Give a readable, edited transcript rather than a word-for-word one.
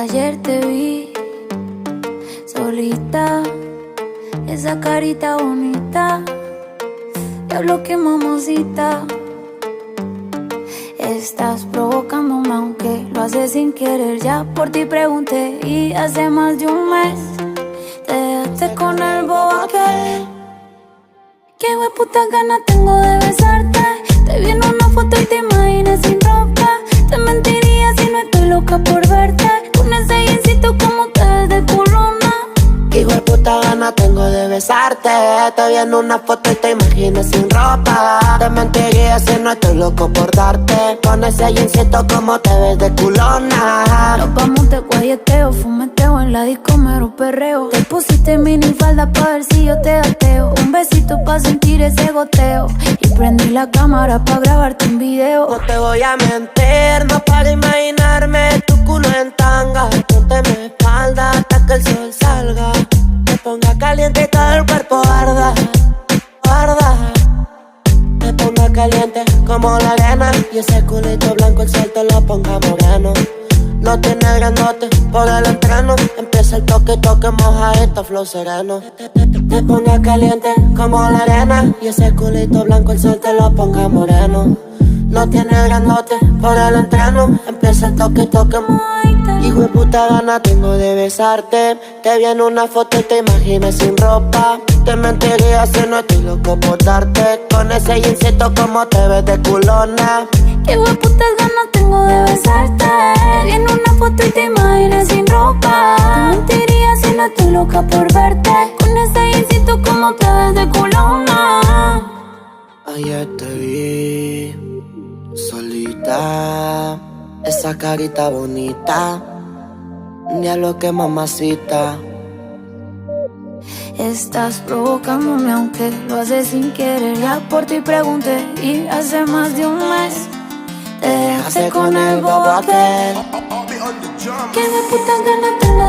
Ayer te vi solita, esa carita bonita. Diablo, qué mamacita. Estás provocándome aunque lo haces sin querer. Ya por ti pregunté y hace más de un mes te dejaste con el bobo aquel. Qué hueputa ganas tengo de besarte. Te vi en una foto y te imaginé sin ropa. Te mentiría si no estoy loca por verte. Con ese jeansito como te ves de culona. Qué hueputa ganas tengo de besarte. Te vi en una foto y te imaginé sin ropa. Te mentiría si no estoy loco por darte. Con ese jeansito como te ves de culona. Nos vamos de guayeteo, fumeteo en la disco, mero perreo. Te pusiste mini falda pa' ver si yo te gateo. Un besito pa' sentir ese goteo. Y prendí la cámara pa' grabarte un video. No te voy a mentir, no para imaginarme tu culo en tanga. Ponte mi espalda hasta que el sol salga. Me ponga caliente y todo el cuerpo arda, arda. Me ponga caliente como la arena. Y ese culito blanco el sol te lo ponga moreno. No tiene grandote por el entreno. Empieza el toque, toque, moja esto, flow sereno. Te ponga caliente como la arena. Y ese culito blanco el sol te lo ponga moreno. No tiene grandote por el entreno. Empieza el toque, toque, hijo de puta gana tengo de besarte. Te vi en una foto y te imaginé sin ropa. Te mentiría si no estoy loco por darte. Con ese jeansito como te ves de culona. Qué hueputas ganas tengo de besarte. Te vi en una foto y te imaginé sin ropa. Te mentiría si no estoy loca por verte. Con ese jeansito como te ves de culona. Ayer te vi solita, esa carita bonita. Diablo, que mamacita. Estás provocándome aunque lo haces sin querer. Ya por ti pregunté y hace más de un mes te dejaste con el bobo aquel. Qué de puta ganas tengo